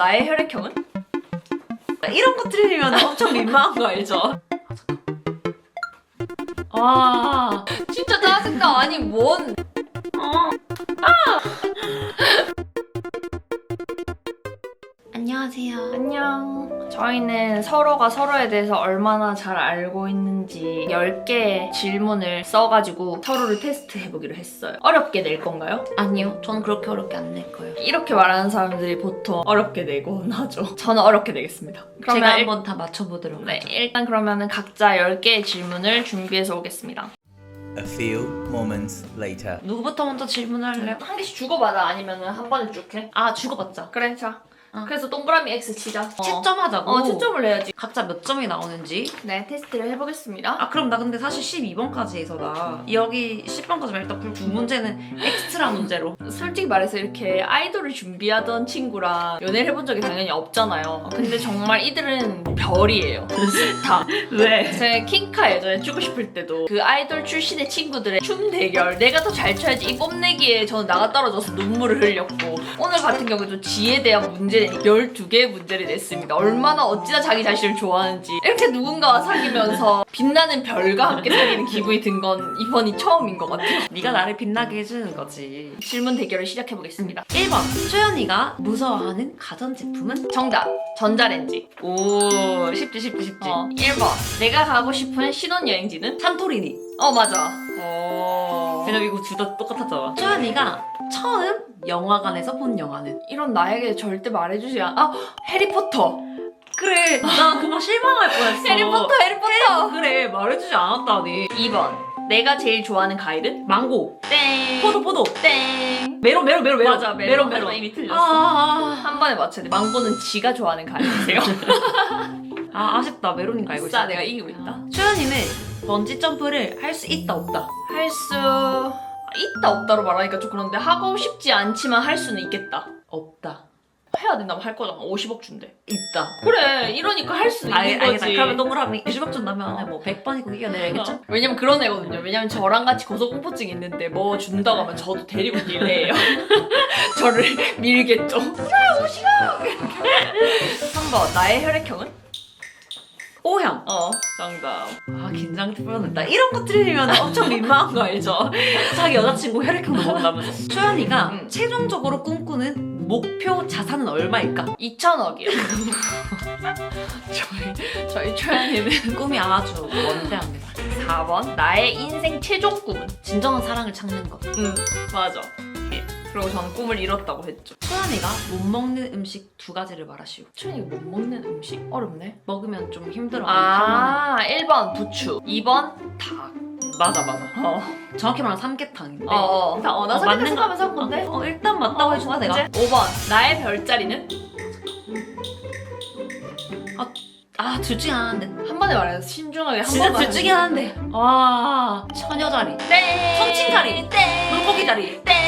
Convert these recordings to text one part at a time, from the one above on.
나의 혈액형은? 이런 거 들으면 엄청 민망한 거 알죠? 와 진짜 짜증나. 아니 뭔 안녕하세요. 안녕. 저희는 서로가 서로에 대해서 얼마나 잘 알고 있는지 10개의 질문을 써가지고 서로를 테스트해보기로 했어요. 어렵게 낼 건가요? 아니요, 저는 그렇게 어렵게 안 낼 거예요. 이렇게 말하는 사람들이 보통 어렵게 내곤 하죠. 저는 어렵게 내겠습니다. 그러면 제가 한번 다 맞춰보도록 네, 하죠. 일단 그러면은 각자 10개의 질문을 준비해서 오겠습니다. A few moments later. 누구부터 먼저 질문할래요? 한 개씩 주고받아 아니면은 한 번에 쭉 해? 아, 주고받자. 그래, 자. 어. 그래서 동그라미 X 치자. 채점하자고. 채점을 내야지. 각자 몇 점이 나오는지. 네, 테스트를 해보겠습니다. 아, 그럼 나 근데 사실 12번까지 해서 나 여기 10번까지 일단 두 문제는 엑스트라 문제로. 솔직히 말해서 이렇게 아이돌을 준비하던 친구랑 연애를 해본 적이 당연히 없잖아요. 근데 정말 이들은 별이에요. 다. 왜? 제 킹카 예전에 추고 싶을 때도 그 아이돌 출신의 친구들의 춤 대결 내가 더 잘 춰야지 이 뽐내기에 저는 나가 떨어져서 눈물을 흘렸고 오늘 같은 경우에도 지에 대한 문제 12개의 문제를 냈습니다. 얼마나 어찌나 자기 자신을 좋아하는지 이렇게 누군가와 사귀면서 빛나는 별과 함께 사귀는 기분이 든 건 이번이 처음인 것 같아요. 네가 나를 빛나게 해주는 거지. 질문 대결을 시작해보겠습니다. 1번. 초연이가 무서워하는 가전제품은? 정답! 전자레인지. 오, 쉽지. 1번. 내가 가고 싶은 신혼여행지는? 산토리니. 맞아. 왜냐면 이거 둘 다 똑같았잖아. 초연이가 처음 영화관에서 본 영화는? 이런 나에게 절대 말해주지 않아. 해리포터. 그래, 나 그거 실망할 뻔했어. 해리포터. 그래, 말해주지 않았다니. 2번. 내가 제일 좋아하는 과일은? 망고. 땡. 포도. 땡. 메론. 맞아, 메론. 메론. 이미 틀렸어. 아, 한 번에 맞춰야 돼. 망고는 지가 좋아하는 과일이세요. 아쉽다. 메론인 알고 아싸, 있어. 내가 이기고 있다. 초연이는 번지 점프를 할 수 있다 없다. 할 수 있다 없다로 말하니까 좀 그런데 하고 싶지 않지만 할 수는 있겠다. 없다. 해야 된다면 할 거잖아. 50억 준대. 있다. 그래, 이러니까 할 수 있는 알겠다. 거지. 그러면 동그라미 20억 준다면 뭐 100번이고 이겨내야겠죠? 왜냐면 그런 애거든요. 왜냐면 저랑 같이 고소공포증 있는데 뭐 준다고 하면 저도 데리고 밀래요. 저를 밀겠죠. 그래, 50억! 3번. 나의 혈액형은? O형. 정답. 아, 긴장 풀어냈다. 이런 거 들으면 엄청 민망한 거 알죠? 자기 여자친구 혈액형도 모른다면서. 초연이가 최종적으로 꿈꾸는 목표 자산은 얼마일까? 2천억이요. 저희 초연이는 꿈이 아주 원대합니다. 4번. 나의 인생 최종 꿈은? 진정한 사랑을 찾는 것. 맞아. 그리고 전 꿈을 이뤘다고 했죠. 초연이가 못 먹는 음식 2가지를 말하시오. 초연이가 못 먹는 음식? 어렵네. 먹으면 좀 힘들어. 1번 부추. 2번 닭. 맞아. 정확히 말하면 삼계탕인데. 나 맞는 생각하면서 한 건데? 일단 맞다고 해주마 내가. 5번. 나의 별자리는? 둘 중에 하나인데. 한 번에 말해서 신중하게 한 진짜 번만. 둘 중에 하나인데. 와, 처녀자리. 땡. 성친자리. 땡. 물고기 자리. 땡.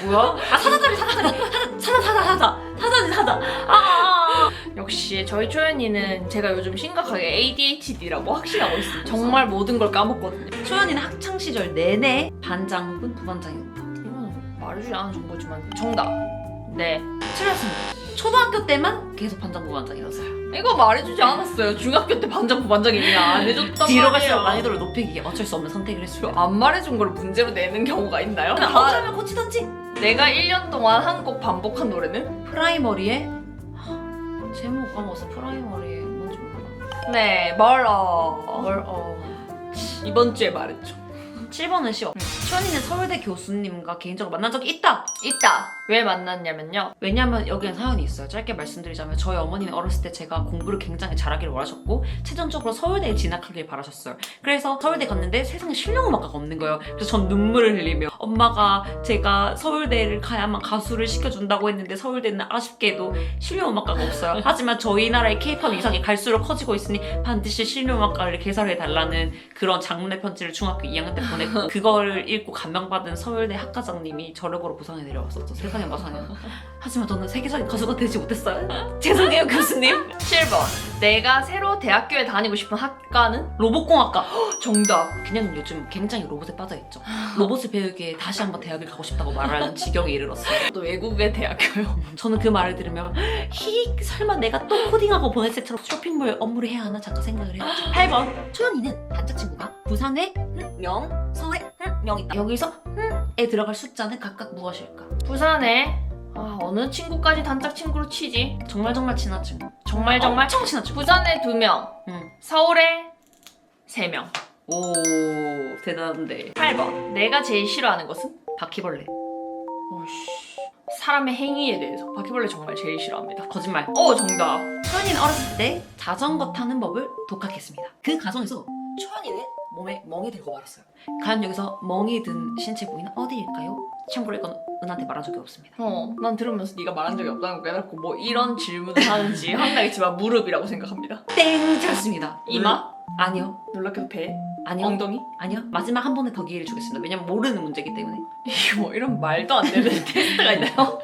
뭐야? 사자자리. 사자. 역시 저희 초연이는 제가 요즘 심각하게 ADHD라고 확신하고 있어요. 정말 모든 걸 까먹거든요. 초연이는 학창 시절 내내 반장 혹은 부반장이었다. 이건 말해주지 않은 정보지만 정답. 네. 틀렸습니다. 초등학교 때만 계속 반장 부반장이었어요. 이거 말해주지 않았어요. 중학교 때 반장 부반장이 안 해줬단 뒤로 말이에요. 갈수록 난이도를 높이기 어쩔 수 없는 선택을 했어요. 안 말해준 걸 문제로 내는 경우가 있나요? 어쩌면 고치던지. 내가 1년 동안 한 곡 반복한 노래는? 프라이머리에 제목 까먹었어. 프라이머리에 뭔지 몰라. 네, 멀어. 이번 주에 말했죠. 7번은 쉬워. 초연이는 서울대 교수님과 개인적으로 만난 적이 있다. 있다. 왜 만났냐면요. 왜냐면 여기엔 사연이 있어요. 짧게 말씀드리자면 저희 어머니는 어렸을 때 제가 공부를 굉장히 잘하기를 원하셨고 최종적으로 서울대에 진학하길 바라셨어요. 그래서 서울대 갔는데 세상에 실용음악과가 없는 거예요. 그래서 전 눈물을 흘리며 엄마가 제가 서울대를 가야만 가수를 시켜준다고 했는데 서울대는 아쉽게도 실용음악과가 없어요. 하지만 저희 나라의 K-팝 이상이 갈수록 커지고 있으니 반드시 실용음악과를 개설해달라는 그런 장문의 편지를 중학교 2학년 때 보냈고 그걸 읽고 감명받은 서울대 학과장님이 저력으로 보상해 내려왔었죠. 세상에. 마사냐 마사냐. 하지만 저는 세계적인 가수가 되지 못했어요. 죄송해요 교수님. 7번. 내가 새로 대학교에 다니고 싶은 학과는? 로봇공학과. 정답. 그냥 요즘 굉장히 로봇에 빠져있죠. 로봇을 배우기에 다시 한번 대학을 가고 싶다고 말하는 지경에 이르렀어요. 또 외국의 대학교요. 저는 그 말을 들으면 히 설마 내가 또 코딩하고 보냈을 때처럼 쇼핑몰 업무를 해야 하나 잠깐 생각을 해봤죠. 8번. 초연이는 단짝 친구가 부산에 명, 서울에 명 있다. 여기서 에 들어갈 숫자는 각각 무엇일까? 부산에 어느 친구까지 단짝 친구로 치지? 정말 친한 친구. 정말 엄청 친한 친구. 부산에 2명, 서울에 3명. 오 대단한데. 8번. 내가 제일 싫어하는 것은? 바퀴벌레. 오씨. 사람의 행위에 대해서 바퀴벌레 정말 제일 싫어합니다. 거짓말. 정답. 초연이는 어렸을 때 자전거 타는 법을 독학했습니다. 그 과정에서 초연이는 몸에 멍이 들고 말았어요. 과연 여기서 멍이 든 신체 부위는 어디일까요? 참고로 이건 은한테 말한 적이 없습니다. 난 들으면서 네가 말한 적이 없다는 거 깨닫고 뭐 이런 질문을 하는지 황당했지만 무릎이라고 생각합니다. 땡! 잘습니다. 이마? 아니요. 놀랍게도 배? 아니요. 엉덩이? 아니요. 마지막 한 번에 더 기회를 주겠습니다. 왜냐면 모르는 문제이기 때문에. 이게 뭐 이런 말도 안 되는 테스트가 있나요?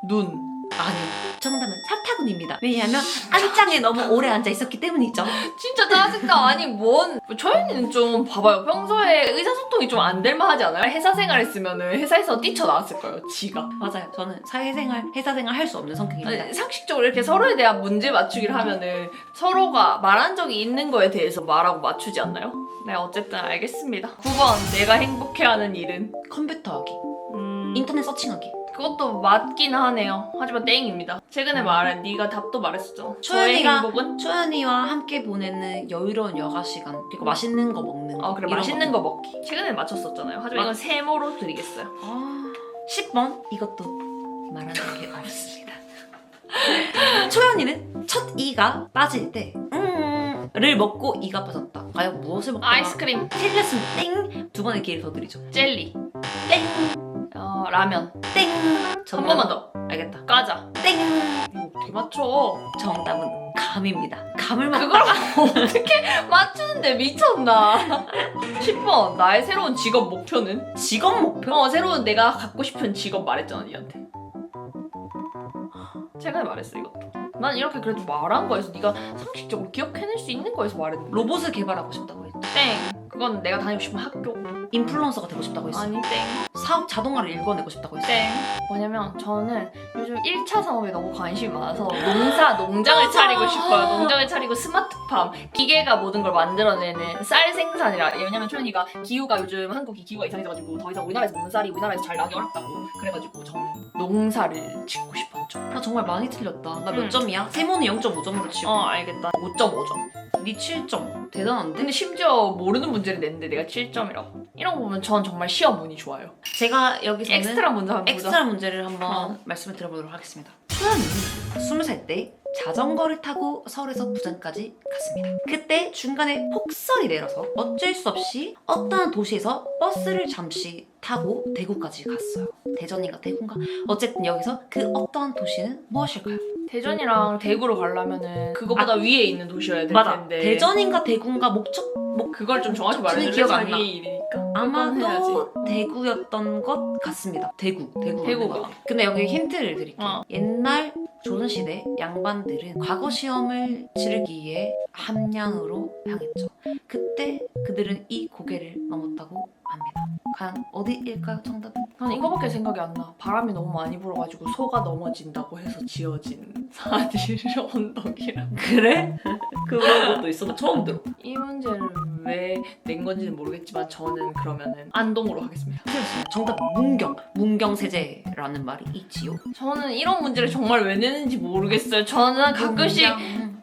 눈. 아니요. 정답은 사타구니입니다. 왜냐하면 안장에 너무 오래 앉아 있었기 때문이죠. 진짜 짜증나. 아니 초연이는 좀 봐봐요. 평소에 의사소통이 좀 안 될 만하지 않아요? 회사 생활했으면은 회사에서 뛰쳐나왔을 거예요. 지가. 맞아요. 저는 사회생활, 회사생활 할 수 없는 성격입니다. 아니, 상식적으로 이렇게 서로에 대한 문제 맞추기를 하면은 서로가 말한 적이 있는 거에 대해서 말하고 맞추지 않나요? 네, 어쨌든 알겠습니다. 9번. 내가 행복해하는 일은? 컴퓨터 하기, 인터넷 서칭하기. 그것도 맞긴 하네요. 하지만 땡입니다. 최근에 말한 네가 답도 말했었죠. 저의 초연이가- 행복은? 초연이와 함께 보내는 여유로운 여가 시간, 그리고 맛있는 거 먹는 거. 그래 이런 맛있는 거 먹기. 최근에 맞췄었잖아요. 하지만 이건 세모로 드리겠어요. 10번 이것도 말하는 게 어렵습니다. 초연이는 첫 이가 빠질 때 를 먹고 이가 빠졌다. 과연 무엇을 먹다가 아이스크림, 틀렸으면 땡! 두 번의 기회를 더 드리죠. 젤리, 땡! 라면. 땡! 한 번만 더. 알겠다. 과자. 땡! 이거 어떻게 맞춰? 정답은 감입니다. 감을 먹다가 그걸 어떻게 맞추는데 미쳤나? 10번. 나의 새로운 직업 목표는? 직업 목표? 새로운 내가 갖고 싶은 직업 말했잖아, 니한테. 최근에 말했어, 이것도. 난 이렇게 그래도 말한 거에서 네가 상식적으로 기억해낼 수 있는 거에서 말했는데. 로봇을 개발하고 싶다고 했죠. 땡. 그건 내가 다니고 싶은 학교. 인플루언서가 되고 싶다고 했어. 아니, 땡. 사업 자동화를 읽어내고 싶다고 했어. 땡. 뭐냐면 저는 요즘 1차 산업에 너무 관심이 많아서 농장을 맞아. 차리고 싶어요. 농장을 차리고 스마트팜, 기계가 모든 걸 만들어내는 쌀 생산이라. 왜냐면 초연이가 기후가 요즘 한국이 기후가 이상해져가지고 더 이상 우리나라에서 먹는 쌀이 우리나라에서 잘 나기 어렵다고. 그래가지고 저는 농사를 짓고 싶었죠. 나 정말 많이 틀렸다. 나 몇 응. 점이야? 세모는 0.5점으로 치고. 알겠다. 5.5점. 니 7점. 대단한데? 근데 심지어 모르는 문제를 냈는데 내가 7점이라고. 이런 거 보면 전 정말 시험 운이 좋아요. 제가 여기서는 엑스트라 문제 한번 보자. 엑스트라 문제를 한번 말씀을 드려보도록 하겠습니다. 초연이 20살 때 자전거를 타고 서울에서 부산까지 갔습니다. 그때 중간에 폭설이 내려서 어쩔 수 없이 어떠한 도시에서 버스를 잠시 타고 대구까지 갔어요. 대전인가 대구인가? 어쨌든 여기서 그 어떠한 도시는 무엇일까요? 대전이랑 대구로 가려면은 그거보다 위에 있는 도시여야 될 맞아. 텐데. 대전인가 대구인가 그걸 좀 정확히 저는 말해주면 기억 안 나. 자기 일이니까. 그건 해야지. 아마도 대구였던 것 같습니다. 대구 맞는 대구가. 것 같아요. 근데 여기 힌트를 드릴게요. 어. 옛날 조선시대 양반들은 과거 시험을 치르기 위해 함양으로 향했죠. 그때 그들은 이 고개를 넘었다고 합니다. 과연 어디일까요? 정답은? 난 이거밖에 생각이 안 나. 바람이 너무 많이 불어가지고 소가 넘어진다고 해서 지어진 사실 언덕이랑. 그래? 그런 것도 있어. 나 처음 들어. 이 문제를 왜 낸 건지는 모르겠지만 저는 그러면은 안동으로 하겠습니다. 정답 문경세제라는 말이 있지요. 저는 이런 문제를 정말 왜 내는지 모르겠어요. 저는 가끔씩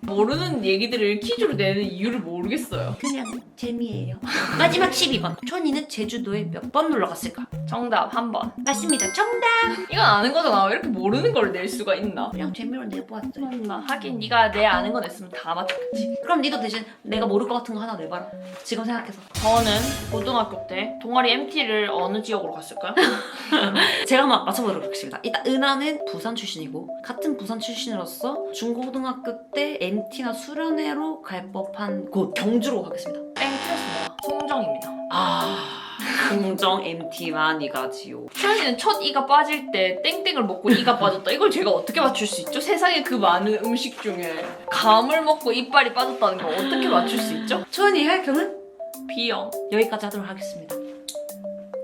모르는 얘기들을 퀴즈로 내는 이유를 모르겠어요. 그냥 재미예요. 마지막 12번. 초니는 제주도에 몇 번 놀러 갔을까? 정답 3번. 맞습니다. 정답. 이건 아는 거잖아. 왜 이렇게 모르는 걸 낼 수가 있나? 그냥 재미로 내보았어요. 하긴 네가 내 아는 거 냈으면 다 맞췄겠지. 그럼 니도 대신 내가 모를 것 같은 거 하나 내봐라. 지금 생각해서. 저는 고등학교 때 동아리 MT를 어느 지역으로 갔을까요? 제가 한번 맞춰보도록 하겠습니다. 일단 은하는 부산 출신이고 같은 부산 출신으로서 중고등학교 때 MT나 수련회로 갈 법한 곳 경주로 가겠습니다. 땡 틀렸습니다. 송정입니다. 아... 긍정 MT만 이가지요. 초연이는 첫 이가 빠질 때 땡땡을 먹고 이가 빠졌다. 이걸 제가 어떻게 맞출 수 있죠? 세상에 그 많은 음식 중에 감을 먹고 이빨이 빠졌다는 걸 어떻게 맞출 수 있죠? 초연이 혈경은 B형. 여기까지 하도록 하겠습니다.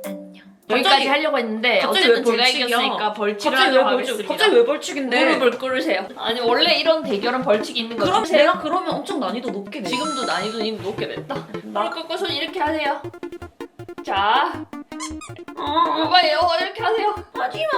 안녕. 여기까지 하려고 했는데 갑자기 왜 어쨌든 제가 벌칙이야? 이겼으니까 벌칙을 갑자기 왜 하도록 벌칙? 하겠습니다. 갑자기 왜 벌칙인데? 무릎을 꿇으세요. 아니 원래 이런 대결은 벌칙이 있는 거죠. 그럼 내가 그러면 엄청 난이도 높게 내. 지금도 난이도는 이미 높게 냈다. 나- 무릎 꿇고 손 이렇게 하세요. 자, 어, 봐봐요. 이렇게 하세요. 하지마.